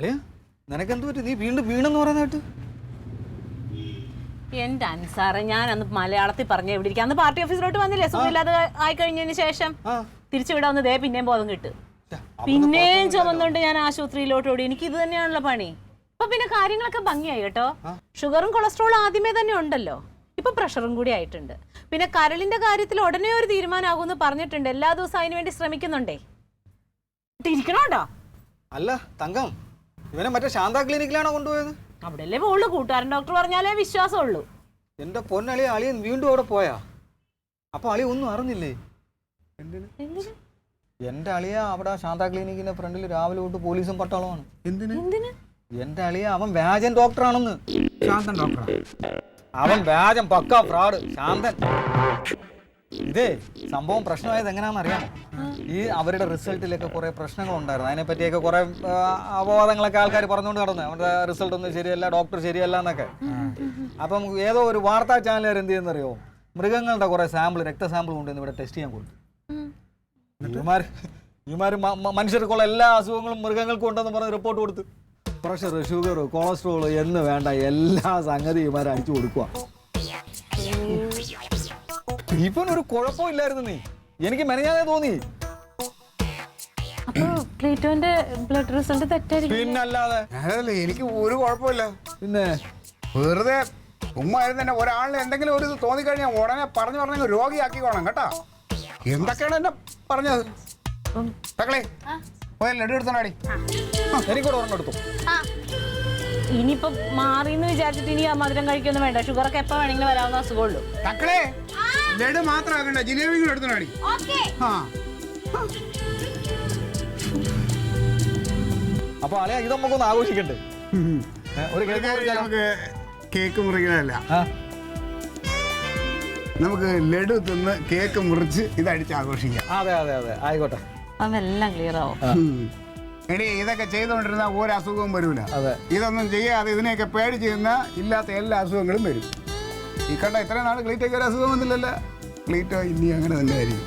അളിയ നിനക്കെന്ത് പറ്റി? നീ വീണ്ടും വീണെന്ന് പറയുന്നതായിട്ട്. എന്റെ അൻസാറെ, ഞാൻ അന്ന് മലയാളത്തിൽ പറഞ്ഞ എവിടെ ഇരിക്കും. അന്ന് പാർട്ടി ഓഫീസിലോട്ട് വന്നില്ലേ സുഖമില്ലാതെ ആയി കഴിഞ്ഞതിന് ശേഷം? തിരിച്ചു വിടാവുന്ന ദേ പിന്നെയും ബോധം കിട്ടും. പിന്നെയും ചുമന്നുകൊണ്ട് ഞാൻ ആശുപത്രിയിലോട്ട് ഓടി. എനിക്ക് ഇത് തന്നെയാണല്ലോ പണി. ഇപ്പൊ പിന്നെ കാര്യങ്ങളൊക്കെ ഭംഗിയായി കേട്ടോ. ഷുഗറും കൊളസ്ട്രോളും ആദ്യമേ തന്നെ ഉണ്ടല്ലോ. ഇപ്പൊ പ്രഷറും കൂടി ആയിട്ടുണ്ട്. പിന്നെ കരളിന്റെ കാര്യത്തിൽ ഉടനെ ഒരു തീരുമാനമാകുമെന്ന് പറഞ്ഞിട്ടുണ്ട്. എല്ലാ ദിവസവും അതിനു വേണ്ടി ശ്രമിക്കുന്നുണ്ടേ. ഇരിക്കണോട്ടോ. അല്ല തങ്കം, ഇവനെ മറ്റേ ശാന്ത ക്ലിനിക്കിലാണോ കൊണ്ടുപോയത്? അവിടെയല്ലേ പോളൂ. കൂട്ടുകാരൻ ഡോക്ടർ പറഞ്ഞാലേ വിശ്വാസമുള്ളൂ. എന്റെ പൊന്നളിയ, അളിയൻ വീണ്ടും അവിടെ പോയാ? അപ്പൊ അളിയ ഒന്നും അറിഞ്ഞില്ലേ? എന്റെ അളിയ അവിടെ ശാന്ത ക്ലിനിക്കിന്റെ ഫ്രണ്ടിൽ രാവിലെ തൊട്ട് പോലീസും പട്ടാളമാണ്. എന്തിന്? എന്റെ അളിയ അവൻ വ്യാജൻ ഡോക്ടറാണെന്ന്. ശാന്തൻ ഡോക്ടറാ? അവൻ വ്യാജം, പക്ക ഫ്രോഡ് ശാന്തൻ. ഇതേ സംഭവം പ്രശ്നമായത് എങ്ങനെയാണെന്ന് അറിയാമോ? ഈ അവരുടെ റിസൾട്ടിലൊക്കെ കുറെ പ്രശ്നങ്ങൾ ഉണ്ടായിരുന്നു. അതിനെപ്പറ്റിയൊക്കെ കുറെ അപവാദങ്ങളൊക്കെ ആൾക്കാർ പറഞ്ഞുകൊണ്ട് നടന്നു. അവരുടെ റിസൾട്ട് ഒന്നും ശരിയല്ല, ഡോക്ടർ ശരിയല്ല എന്നൊക്കെ. അപ്പം ഏതോ ഒരു വാർത്താ ചാനലുകാർ എന്ത് ചെയ്യുന്നറിയോ? മൃഗങ്ങളുടെ കുറെ സാമ്പിൾ, രക്തസാമ്പിൾ കൊണ്ടുവന്ന് ഇവിടെ ടെസ്റ്റ് ചെയ്യാൻ കൊടുത്തു. ഇവന്മാർ മനുഷ്യർക്കുള്ള എല്ലാ അസുഖങ്ങളും മൃഗങ്ങൾക്ക് ഉണ്ടെന്ന് പറഞ്ഞ് റിപ്പോർട്ട് കൊടുത്ത് പ്രഷർ, ഷുഗർ, കൊളസ്ട്രോൾ എന്ന് വേണ്ട എല്ലാ സംഗതിയും ഇവന്മാർ അടിച്ചു കൊടുക്കുക. ഇവനൊരു കുഴപ്പമില്ലായിരുന്നു. നീ എനിക്ക് മെനഞ്ഞാതെ തോന്നി. ബ്ലഡ് റിസൾട്ട് തെറ്റായിരിക്കും. പിന്നല്ലാതെ എനിക്ക് ഒരു കുഴപ്പമില്ല. പിന്നെ വെറുതെ ഉമ്മായിരുന്നു തന്നെ. ഒരാളിന് എന്തെങ്കിലും ഒരു ഇത് തോന്നിക്കഴിഞ്ഞാൽ ഉടനെ പറഞ്ഞു രോഗിയാക്കിക്കോണം കേട്ടോ. എന്തൊക്കെയാണ് എന്നെ പറഞ്ഞത്? മക്കളെ പോയ ലഡു എടുത്തോടി. എനിക്കൂടെ ഓർമ്മ എടുത്തു. ഇനിയിപ്പോ മാറിന്ന് വിചാരിച്ചിട്ട് ഇനി ആ മധുരം കഴിക്കൊന്നും വേണ്ട. ഷുഗറൊക്കെ എപ്പോ വേണമെങ്കിലും വരാവുന്ന അസുഖമുള്ളൂ. മക്കളെ ലഡു മാത്രം ആക്കണ്ട, ജിലേബി കൂടെ എടുത്തോടി. അപ്പൊ അളിയ ഇത് നമുക്കൊന്ന് ആഘോഷിക്കണ്ടേ? ഒരു നമുക്ക് കേക്ക് മുറിക്കണല്ല, നമുക്ക് ലഡു തിന്ന് കേക്ക് മുറിച്ച് ഇതടിച്ച് ആഘോഷിക്കാം. അതെ അതെ അതെ, ആയിക്കോട്ടെ. അതെല്ലാം ക്ലിയർ ആവും. എടി ഇതൊക്കെ ചെയ്തുകൊണ്ടിരുന്ന ഒരു അസുഖവും വരൂല. അതെ, ഇതൊന്നും ചെയ്യാതെ ഇതിനെയൊക്കെ പേടിച്ച് നിന്ന ഇല്ലാത്ത എല്ലാ അസുഖങ്ങളും വരും. ഈ കണ്ട ഇത്രയും നാൾ ക്ലീറ്റയ്ക്ക് ഒരു അസുഖം വന്നില്ലല്ലോ. ക്ലീറ്റോ ഇനി അങ്ങനെ തന്നെ ആയിരിക്കും.